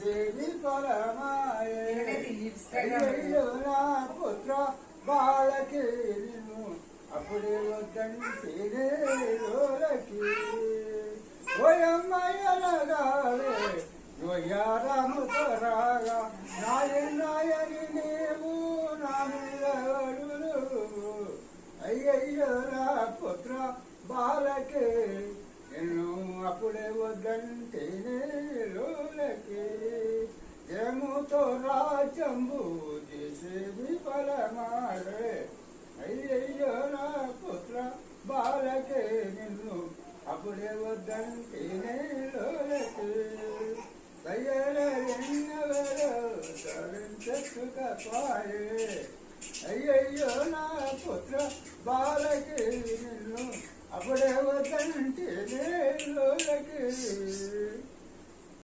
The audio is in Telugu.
చేసేది పరమాయే అయ్యయ్యో నా పుత్ర బాలకి నిన్ను అప్పుడే వద్దంటేనే లోలకి ఓయమ్మయ్యనగాలే నొయ్యారాముతో రాగా నాయని నీవు నా మీద అయ్యయ్యో నా పుత్ర బాలకి నిన్ను అప్పుడే వద్దంటేనే లోలకి జముతో రాజంబు చేసేది ఫలమాడే అయ్యయ్యో నా పుత్ర బాలకే నిన్ను అప్పుడే వద్దంటేనే లోలకి దయల ఎన్నవరో సరించట్టుగా పాయే అయ్యయ్యో నా పుత్ర బాలకే నిన్ను అప్పుడే వద్దంటేనే లోలకి